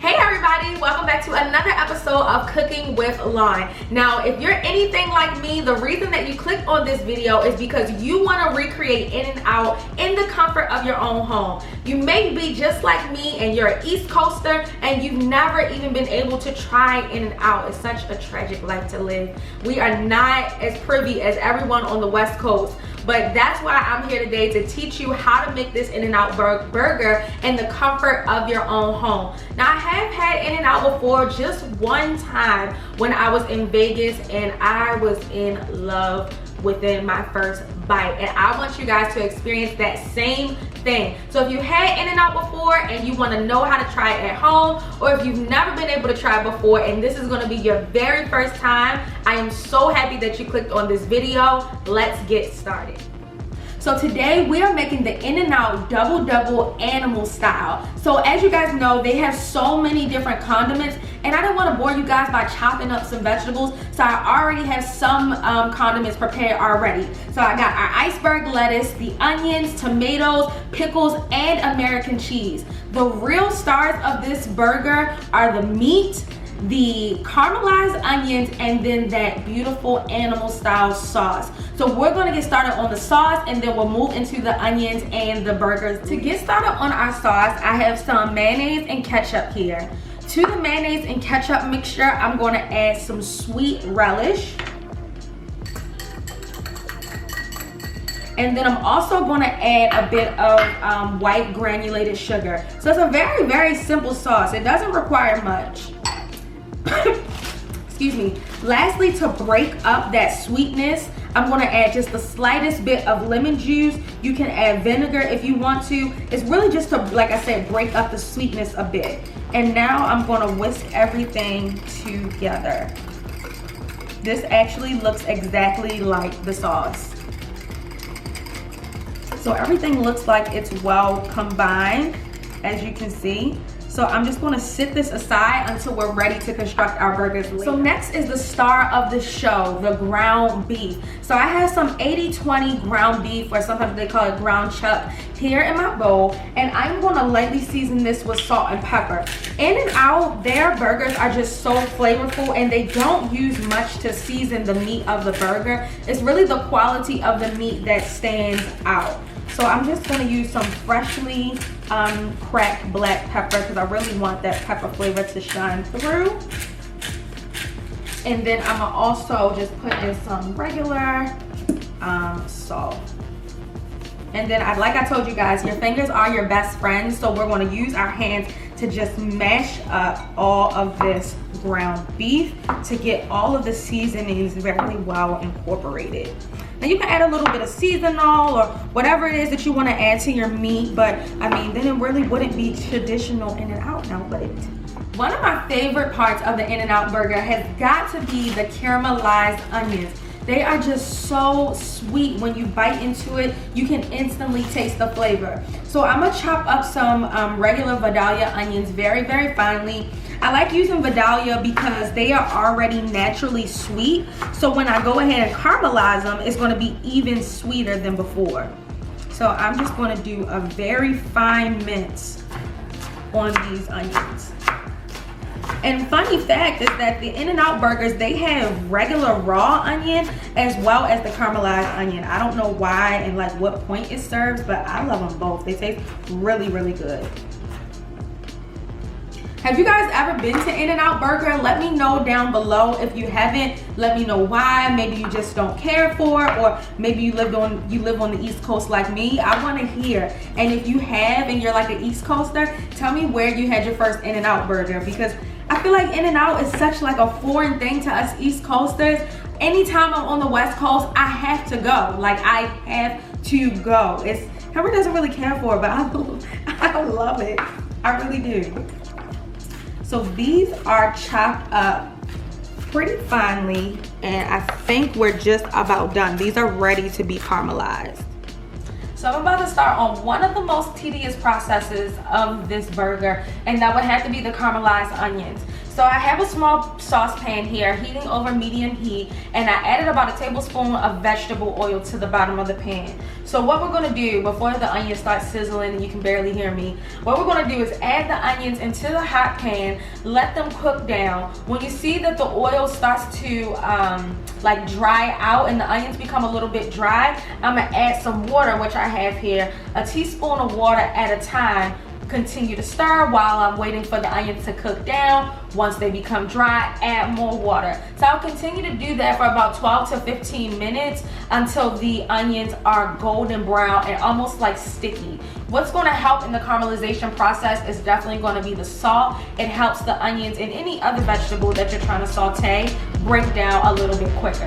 Hey everybody, welcome back to another episode of Cooking with Lauren. Now, if you're anything like me, the reason that you clicked on this video is because you want to recreate In-N-Out in the comfort of your own home. You may be just like me and you're an East Coaster and you've never even been able to try In-N-Out. It's such a tragic life to live. We are not as privy as everyone on the West Coast. But that's why I'm here today, to teach you how to make this In-N-Out burger in the comfort of your own home. Now, I have had In-N-Out before, just one time when I was in Vegas, and I was in love within my first bite. And I want you guys to experience that same thing. So if you had In-N-Out before and you want to know how to try it at home, or if you've never been able to try it before and this is going to be your very first time, I am so happy that you clicked on this video. Let's get started. So today we are making the In-N-Out double animal style. So as you guys know, they have so many different condiments, and I didn't want to bore you guys by chopping up some vegetables, so I already have some condiments prepared already. So I got our iceberg lettuce, the onions, tomatoes, pickles, and American cheese. The real stars of this burger are the meat, the caramelized onions, and then that beautiful animal style sauce. So we're going to get started on the sauce, and then we'll move into the onions and the burgers. To get started on our sauce, I have some mayonnaise and ketchup here. To the mayonnaise and ketchup mixture, I'm going to add some sweet relish. And then I'm also going to add a bit of white granulated sugar. So it's a very simple sauce. It doesn't require much. Excuse me. Lastly, to break up that sweetness, I'm going to add just the slightest bit of lemon juice. You can add vinegar if you want to. It's really just to, like I said, break up the sweetness a bit. And now I'm going to whisk everything together. This actually looks exactly like the sauce. So everything looks like it's well combined, as you can see. So I'm just going to sit this aside until we're ready to construct our burgers later. So next is the star of the show, the ground beef. So I have some 80-20 ground beef, or sometimes they call it ground chuck, here in my bowl, and I'm going to lightly season this with salt and pepper. In-N-Out, their burgers are just so flavorful, and they don't use much to season the meat of the burger. It's really the quality of the meat that stands out. So I'm just going to use some freshly cracked black pepper, because I really want that pepper flavor to shine through. And then I'm going to also just put in some regular salt. And then, like I told you guys, your fingers are your best friends, so we're going to use our hands to just mash up all of this ground beef to get all of the seasonings very well incorporated. Now you can add a little bit of seasonal or whatever it is that you want to add to your meat, but I mean, then it really wouldn't be traditional In-N-Out now, would it? One of my favorite parts of the In-N-Out burger has got to be the caramelized onions. They are just so sweet. When you bite into it, you can instantly taste the flavor. So I'm gonna chop up some regular Vadalia onions very finely. I like using Vadalia because they are already naturally sweet. So when I go ahead and caramelize them, it's gonna be even sweeter than before. So I'm just gonna do a very fine mince on these onions. And funny fact is that the In-N-Out burgers, they have regular raw onion as well as the caramelized onion. I don't know why and like what point it serves, but I love them both. They taste really good. Have you guys ever been to In-N-Out burger? Let me know down below. If you haven't, let me know why. Maybe you just don't care for it, or maybe you live on the East Coast like me. I want to hear. And if you have and you're like an East Coaster, tell me where you had your first In-N-Out burger, because I feel like In-N-Out is such like a foreign thing to us East Coasters. Anytime I'm on the West Coast, I have to go. Like, I have to go. Henry doesn't really care for it, but I love it. I really do. So these are chopped up pretty finely, and I think we're just about done. These are ready to be caramelized. So I'm about to start on one of the most tedious processes of this burger, and that would have to be the caramelized onions. So I have a small saucepan here, heating over medium heat, and I added about a tablespoon of vegetable oil to the bottom of the pan. So what we're gonna do before the onions start sizzling and you can barely hear me, what we're gonna do is add the onions into the hot pan, let them cook down. When you see that the oil starts to like dry out and the onions become a little bit dry, I'm gonna add some water, which I have here, a teaspoon of water at a time. Continue to stir while I'm waiting for the onions to cook down. Once they become dry, add more water. So I'll continue to do that for about 12 to 15 minutes until the onions are golden brown and almost like sticky. What's going to help in the caramelization process is definitely going to be the salt. It helps the onions and any other vegetable that you're trying to saute break down a little bit quicker.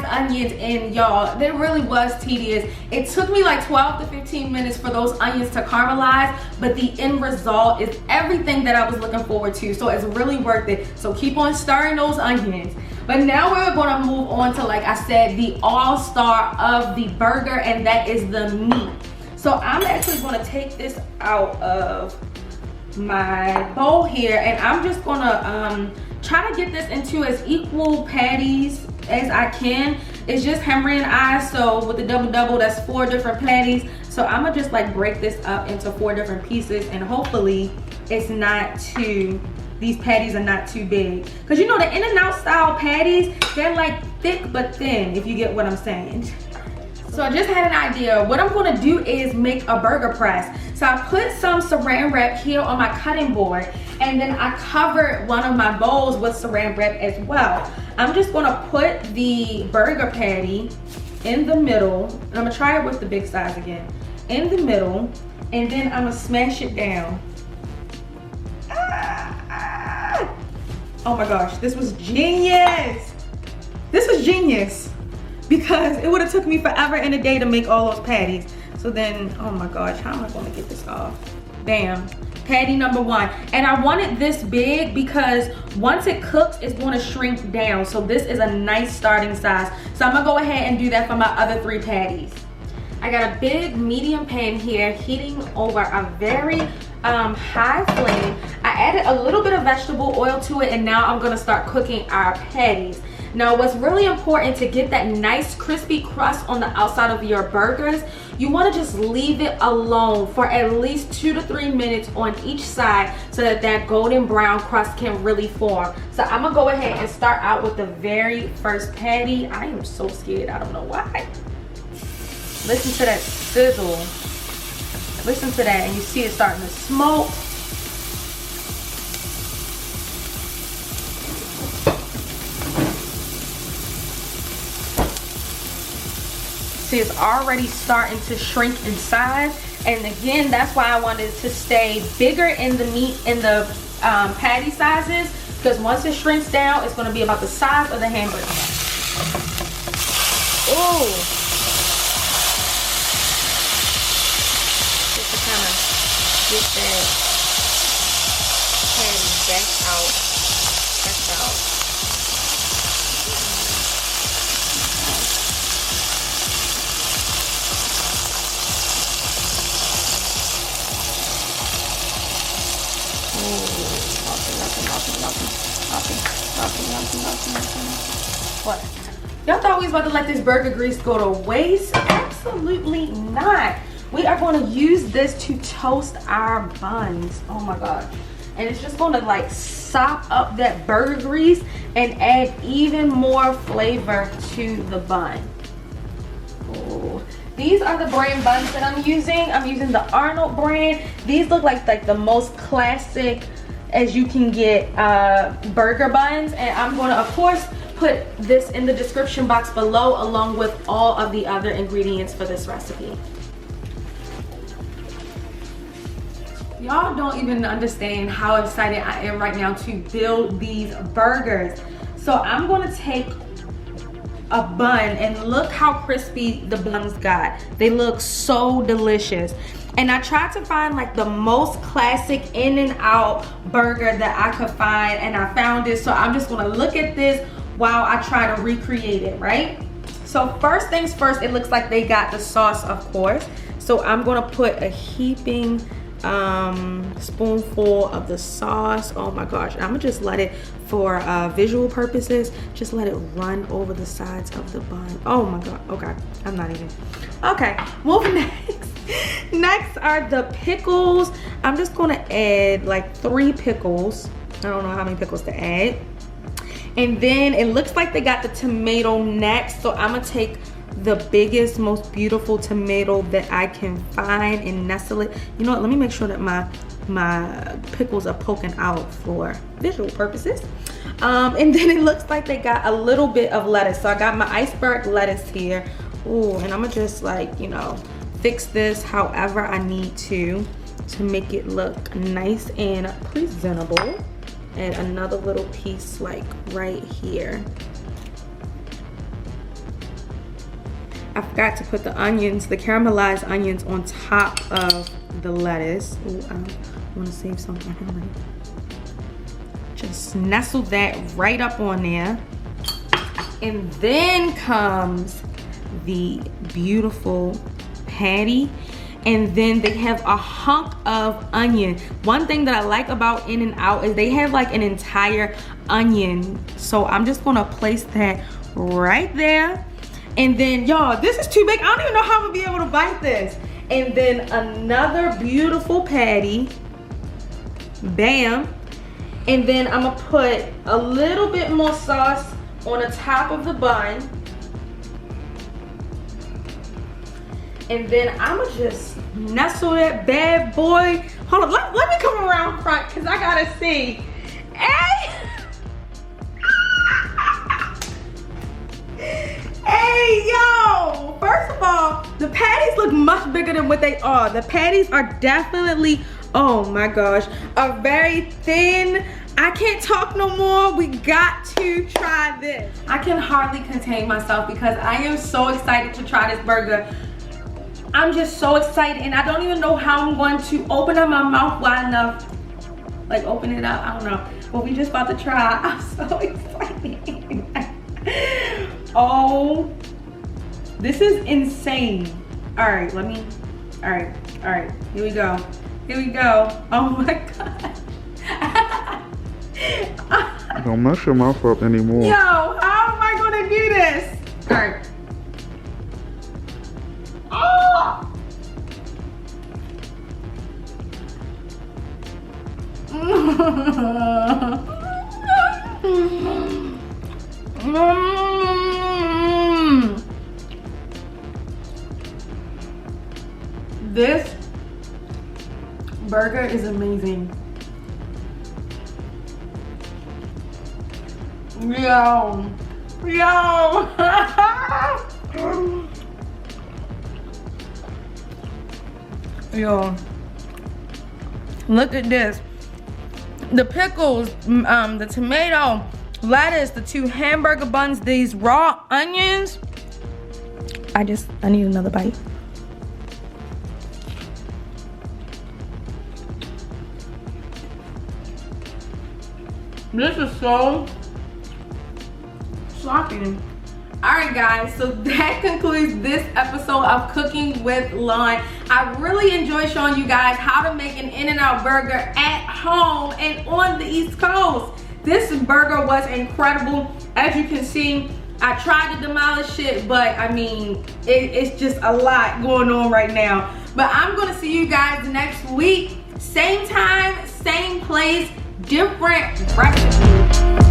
Onions, and y'all, that really was tedious. It took me like 12 to 15 minutes for those onions to caramelize, but the end result is everything that I was looking forward to, so it's really worth it. So keep on stirring those onions. But now we're going to move on to, like I said, the all-star of the burger, and that is the meat. So I'm actually going to take this out of my bowl here, and I'm just going to try to get this into as equal patties as I can. It's just Henry and I, so with the double that's 4 different patties. So I'm gonna just like break this up into 4 different pieces, and hopefully it's not too, these patties are not too big, because you know the In-N-Out style patties, they're like thick but thin, if you get what I'm saying. So I just had an idea. What I'm gonna do is make a burger press. So I put some saran wrap here on my cutting board, and then I covered one of my bowls with saran wrap as well. I'm just gonna put the burger patty in the middle, and I'm gonna try it with the big size again. In the middle, and then I'm gonna smash it down. Oh my gosh, this was genius. This was genius, because it would have took me forever and a day to make all those patties. So then, oh my gosh, how am I gonna get this off? Bam, patty number 1. And I want it this big because once it cooks, it's gonna shrink down. So this is a nice starting size. So I'm gonna go ahead and do that for my other 3 patties. I got a big medium pan here heating over a very high flame. I added a little bit of vegetable oil to it, and now I'm gonna start cooking our patties. Now what's really important to get that nice crispy crust on the outside of your burgers, you want to just leave it alone for at least 2 to 3 minutes on each side so that that golden brown crust can really form. So I'm gonna go ahead and start out with the very first patty. I am so scared, I don't know why. Listen to that sizzle. Listen to that, and you see it starting to smoke. See, it's already starting to shrink in size, and again, that's why I wanted it to stay bigger in the meat, in the patty sizes, because once it shrinks down, it's going to be about the size of the hamburger. Ooh, just to kind of get that patty back out. What? Y'all thought we was about to let this burger grease go to waste? Absolutely not. We are going to use this to toast our buns. Oh my god. And it's just going to like sop up that burger grease and add even more flavor to the bun. Oh. These are the brand buns that I'm using. I'm using the Arnold brand. These look like the most classic as you can get burger buns, and I'm going to of course put this in the description box below along with all of the other ingredients for this recipe. Y'all don't even understand how excited I am right now to build these burgers. So I'm gonna take a bun, and look how crispy the buns got. They look so delicious. And I tried to find like the most classic In-N-Out burger that I could find, and I found it. So I'm just gonna look at this while I try to recreate it, right? So first things first, it looks like they got the sauce, of course. So I'm gonna put a heaping spoonful of the sauce. Oh my gosh, I'm gonna just let it, for visual purposes, just let it run over the sides of the bun. Oh my god, okay, I'm not even. Okay, moving next. Next are the pickles. I'm just gonna add like 3 pickles. I don't know how many pickles to add. And then it looks like they got the tomato next, so I'm gonna take the biggest, most beautiful tomato that I can find and nestle it. You know what, let me make sure that my pickles are poking out for visual purposes. And then it looks like they got a little bit of lettuce. So I got my iceberg lettuce here. Ooh, and I'm gonna just like, you know, fix this however I need to make it look nice and presentable. And another little piece like right here. I forgot to put the onions, the caramelized onions, on top of the lettuce. Ooh, I want to save some for Henry. Just nestle that right up on there. And then comes the beautiful patty. And then they have a hunk of onion. One thing that I like about In-N-Out is they have like an entire onion. So I'm just gonna place that right there. And then, y'all, this is too big. I don't even know how I'm gonna be able to bite this. And then another beautiful patty. Bam. And then I'm gonna put a little bit more sauce on the top of the bun. And then I'm gonna just nestle that bad boy. Hold on, let me come around front because I gotta see. Hey! Hey, yo! First of all, the patties look much bigger than what they are. The patties are definitely, oh my gosh, are very thin. I can't talk no more. We got to try this. I can hardly contain myself because I am so excited to try this burger. I'm just so excited, and I don't even know how I'm going to open up my mouth wide enough. Like open it up, I don't know. But we just about to try. I'm so excited. Oh, this is insane. All right, all right, here we go. Here we go. Oh my God. Don't mess your mouth up anymore. Yo, how am I gonna do this? All right. Oh. This burger is amazing. Yo. Yo. Look at this. The pickles, the tomato, lettuce, the 2 hamburger buns, these raw onions. I need another bite. This is so shocking. Alright guys, so that concludes this episode of Cooking with Lauren. I really enjoyed showing you guys how to make an In-N-Out burger at home and on the East Coast. This burger was incredible. As you can see, I tried to demolish it, but I mean, it's just a lot going on right now. But I'm gonna see you guys next week. Same time, same place, different recipe.